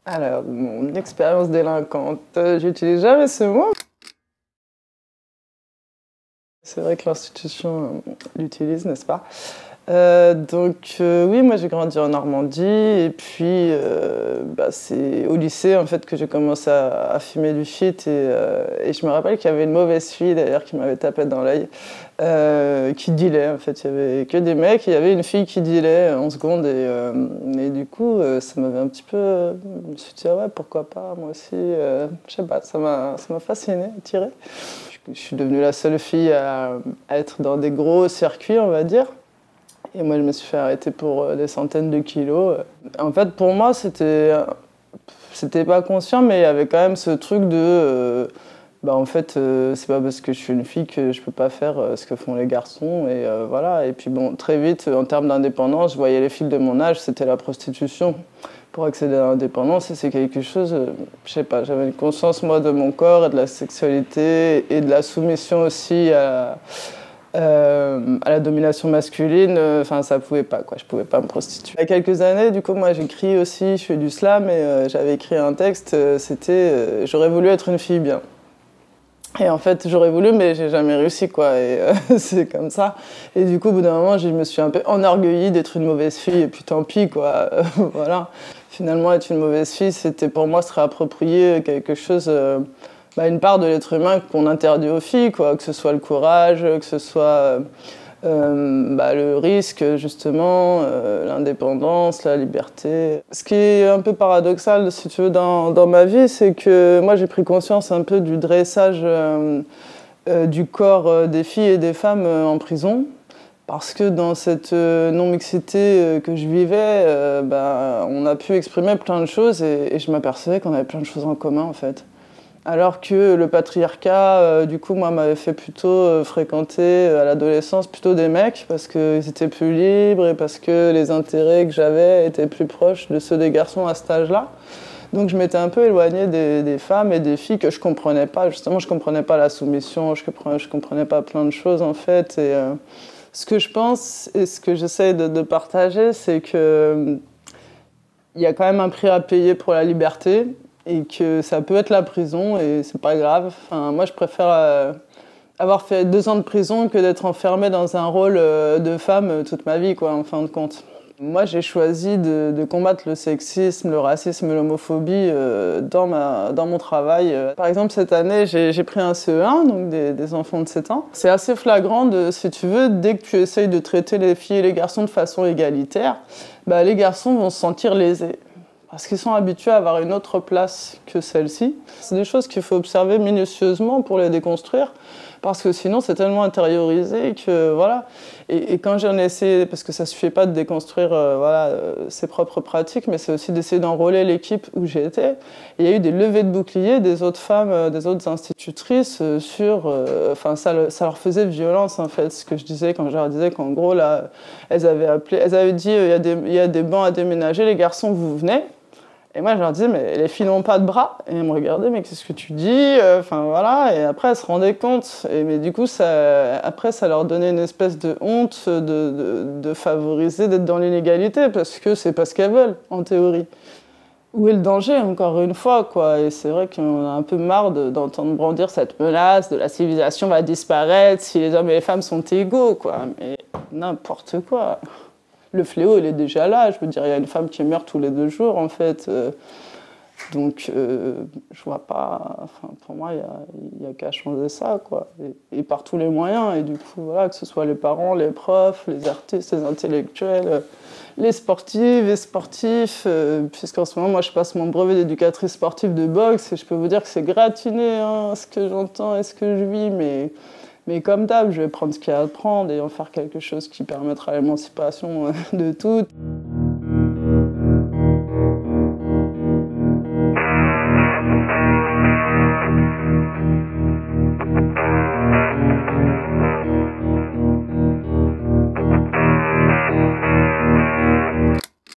Alors, mon expérience délinquante, j'utilise jamais ce mot. C'est vrai que l'institution l'utilise, n'est-ce pas? Oui, moi j'ai grandi en Normandie et puis c'est au lycée en fait que j'ai commencé à fumer du shit et je me rappelle qu'il y avait une mauvaise fille d'ailleurs qui m'avait tapé dans l'œil qui dealait en fait. Il y avait que des mecs et il y avait une fille qui dealait en seconde et du coup ça m'avait un petit peu... je me suis dit ah ouais pourquoi pas moi aussi, je sais pas, ça m'a fasciné, attiré. Je suis devenue la seule fille à être dans des gros circuits on va dire. Et moi, je me suis fait arrêter pour des centaines de kilos. En fait, pour moi, c'était pas conscient, mais il y avait quand même ce truc de... c'est pas parce que je suis une fille que je peux pas faire ce que font les garçons. Et voilà. Et puis bon, très vite, en termes d'indépendance, je voyais les filles de mon âge, c'était la prostitution. Pour accéder à l'indépendance, et c'est quelque chose, je sais pas, j'avais une conscience, moi, de mon corps et de la sexualité et de la soumission aussi à la domination masculine, ça pouvait pas, quoi. Je pouvais pas me prostituer. Il y a quelques années, du coup, moi j'écris aussi, je fais du slam et j'avais écrit un texte, c'était j'aurais voulu être une fille bien. Et en fait, j'aurais voulu, mais j'ai jamais réussi, quoi. Et c'est comme ça. Et du coup, au bout d'un moment, je me suis un peu enorgueillie d'être une mauvaise fille, et puis tant pis, quoi. Voilà. Finalement, être une mauvaise fille, c'était pour moi se réapproprier quelque chose. Une part de l'être humain qu'on interdit aux filles, quoi, que ce soit le courage, que ce soit le risque, justement, l'indépendance, la liberté. Ce qui est un peu paradoxal, si tu veux, dans ma vie, c'est que moi j'ai pris conscience un peu du dressage du corps des filles et des femmes en prison. Parce que dans cette non-mixité que je vivais, on a pu exprimer plein de choses et je m'apercevais qu'on avait plein de choses en commun, en fait. Alors que le patriarcat, du coup, moi, m'avait fait plutôt fréquenter à l'adolescence plutôt des mecs parce qu'ils étaient plus libres et parce que les intérêts que j'avais étaient plus proches de ceux des garçons à cet âge-là. Donc je m'étais un peu éloignée des femmes et des filles que je comprenais pas. Justement, je comprenais pas la soumission, je comprenais pas plein de choses en fait. Et ce que je pense et ce que j'essaye de partager, c'est que il y a quand même un prix à payer pour la liberté et que ça peut être la prison et c'est pas grave. Enfin, moi, je préfère avoir fait 2 ans de prison que d'être enfermée dans un rôle de femme toute ma vie, quoi, en fin de compte. Moi, j'ai choisi de combattre le sexisme, le racisme et l'homophobie dans mon travail. Par exemple, cette année, j'ai pris un CE1, donc des enfants de 7 ans. C'est assez flagrant, si tu veux, dès que tu essayes de traiter les filles et les garçons de façon égalitaire, les garçons vont se sentir lésés. Parce qu'ils sont habitués à avoir une autre place que celle-ci. C'est des choses qu'il faut observer minutieusement pour les déconstruire, parce que sinon c'est tellement intériorisé que voilà. Et quand j'en ai essayé, parce que ça suffit pas de déconstruire ses propres pratiques, mais c'est aussi d'essayer d'enrôler l'équipe où j'étais. Il y a eu des levées de boucliers des autres femmes, des autres institutrices ça leur faisait violence en fait. Ce que je disais quand je leur disais qu'en gros là, elles avaient dit il y a des bancs à déménager, les garçons vous venez. Et moi, je leur disais, mais les filles n'ont pas de bras. Et elles me regardaient, mais qu'est-ce que tu dis? Et après, elles se rendaient compte. Mais du coup, après, ça leur donnait une espèce de honte de favoriser, d'être dans l'inégalité, parce que c'est pas ce qu'elles veulent, en théorie. Où est le danger, encore une fois, quoi? Et c'est vrai qu'on a un peu marre d'entendre brandir cette menace de la civilisation va disparaître si les hommes et les femmes sont égaux, quoi. Mais n'importe quoi. Le fléau, il est déjà là. Je veux dire, il y a une femme qui meurt tous les 2 jours, en fait. Je vois pas... Enfin, pour moi, il y a qu'à changer ça, quoi. Et par tous les moyens. Et du coup, voilà, que ce soit les parents, les profs, les artistes, les intellectuels, les sportives et sportifs. Puisqu'en ce moment, moi, je passe mon brevet d'éducatrice sportive de boxe. Et je peux vous dire que c'est gratiné, hein, ce que j'entends et ce que je vis, mais comme d'hab, je vais prendre ce qu'il y a à prendre et en faire quelque chose qui permettra l'émancipation de toutes.